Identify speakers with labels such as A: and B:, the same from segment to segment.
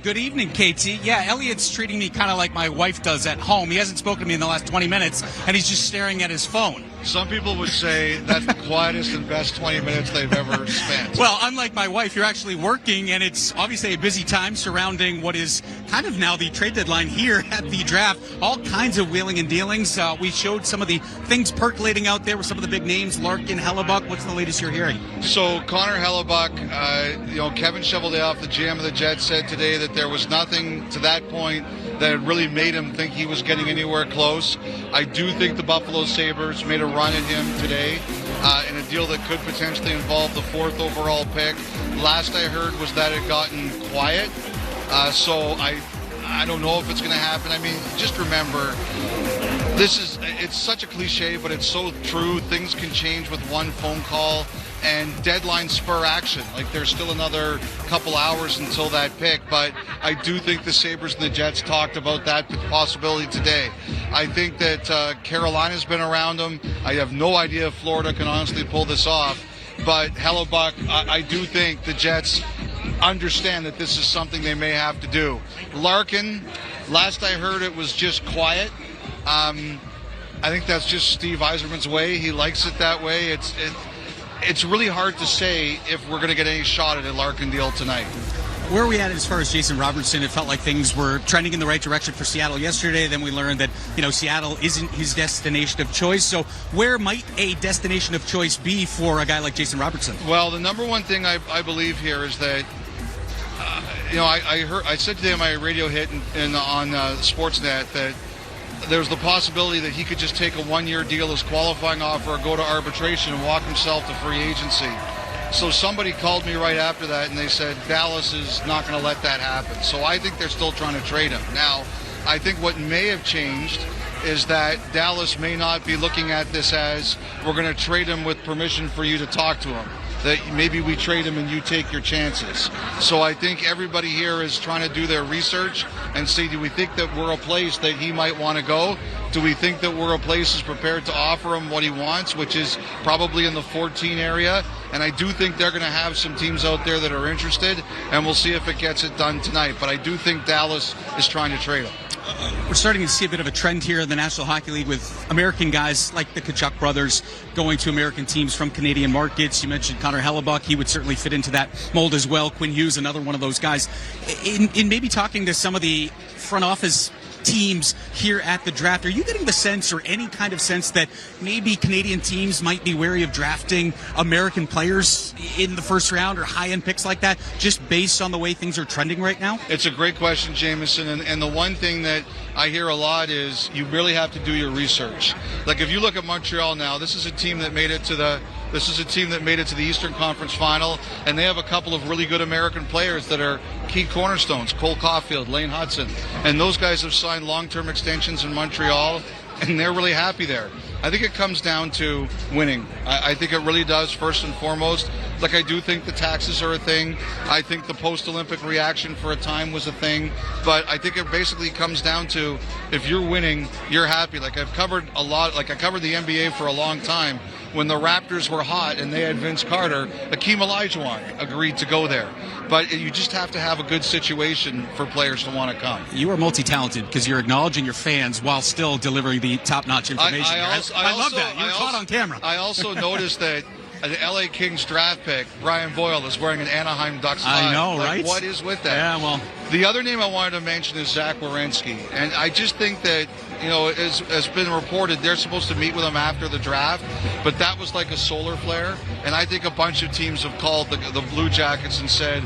A: Good evening, KT. Yeah, Elliotte's treating me kind of like my wife does at home. He hasn't spoken to me in the last 20 minutes, and he's just staring at his phone.
B: Some people would say that's the quietest and best 20 minutes they've ever spent.
A: Well, unlike my wife, you're actually working, and it's obviously a busy time surrounding what is kind of now the trade deadline here at the draft. All kinds of wheeling and dealings. We showed some of the things percolating out there with some of the big names, Larkin, Hellebuyck. What's the latest you're hearing?
B: So Connor Hellebuyck, Kevin Cheveldayoff, the GM of the Jets, said today that there was nothing to that point that really made him think he was getting anywhere close. I do think the Buffalo Sabres made a run at him today in a deal that could potentially involve the 4th overall pick. Last I heard was that it had gotten quiet, so I don't know if it's going to happen. I mean, just remember, it's such a cliche, but it's so true. Things can change with one phone call, and deadline spur action. Like, there's still another couple hours until that pick, but I do think the Sabres and the Jets talked about that possibility today. I think that Carolina's been around them. I have no idea if Florida can honestly pull this off, but Hellebuyck, I do think the Jets understand that this is something they may have to do. Larkin, last I heard it was just quiet. I think that's just Steve Yzerman's way. He likes it that way. It's really hard to say if we're going to get any shot at a Larkin deal tonight.
A: Where are we at as far as Jason Robertson? It felt like things were trending in the right direction for Seattle yesterday. Then we learned that, Seattle isn't his destination of choice. So where might a destination of choice be for a guy like Jason Robertson?
B: Well, the number one thing I believe here is that, I said today on my radio hit and on Sportsnet that there's the possibility that he could just take a one-year deal as qualifying offer or go to arbitration and walk himself to free agency. So somebody called me right after that and they said Dallas is not going to let that happen. So I think they're still trying to trade him. Now, I think what may have changed is that Dallas may not be looking at this as we're going to trade him with permission for you to talk to him. That maybe we trade him and you take your chances. So I think everybody here is trying to do their research and see, do we think that we're a place that he might want to go? Do we think that we're a place that's prepared to offer him what he wants, which is probably in the 14 area? And I do think they're going to have some teams out there that are interested, and we'll see if it gets it done tonight. But I do think Dallas is trying to trade him.
A: We're starting to see a bit of a trend here in the National Hockey League with American guys like the Tkachuk brothers going to American teams from Canadian markets. You mentioned Connor Hellebuyck. He would certainly fit into that mold as well. Quinn Hughes, another one of those guys. In maybe talking to some of the front office teams here at the draft, are you getting the sense or any kind of sense that maybe Canadian teams might be wary of drafting American players in the first round or high-end picks like that, just based on the way things are trending right now?
B: It's a great question, Jameson, and the one thing that I hear a lot is you really have to do your research. Like, if you look at Montreal now, this is a team that made it to the Eastern Conference Final, and they have a couple of really good American players that are key cornerstones, Cole Caulfield, Lane Hudson, and those guys have signed long-term extensions in Montreal, and they're really happy there. I think it comes down to winning. I think it really does, first and foremost. Like, I do think the taxes are a thing. I think the post-Olympic reaction for a time was a thing. But I think it basically comes down to, if you're winning, you're happy. Like, I covered the NBA for a long time. When the Raptors were hot and they had Vince Carter, Akeem Olajuwon agreed to go there. But you just have to have a good situation for players to want to come.
A: You are multi-talented because you're acknowledging your fans while still delivering the top-notch information. I love that. You're caught on camera.
B: I also noticed that the LA Kings draft pick, Brian Boyle, is wearing an Anaheim Ducks tie.
A: I know, right?
B: What is with that?
A: Yeah, well.
B: The other name I wanted to mention is Zach Werenski. And I just think that, as been reported, they're supposed to meet with him after the draft, but that was like a solar flare. And I think a bunch of teams have called the Blue Jackets and said,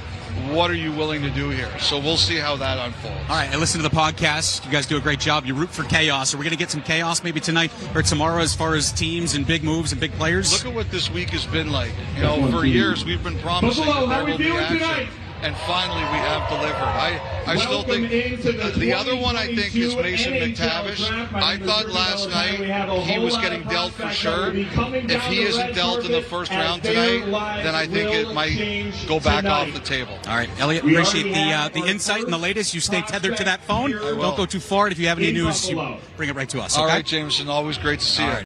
B: what are you willing to do here? So we'll see how that unfolds.
A: All right, I listen to the podcast. You guys do a great job. You root for chaos. Are we going to get some chaos maybe tonight or tomorrow as far as teams and big moves and big players?
B: Look at what this week has been like. For years we've been promising that there will be action. Tonight? And finally, we have delivered. I still think the other one I think is Mason McTavish. I thought last night he was getting dealt for sure. If he isn't dealt in the first round tonight, then I think it might go back off the table.
A: All right, Elliotte, appreciate the insight and the latest. You stay tethered to that phone. Don't go too far. And if you have any news, you bring it right to us.
B: All right, Jameson, always great to see you.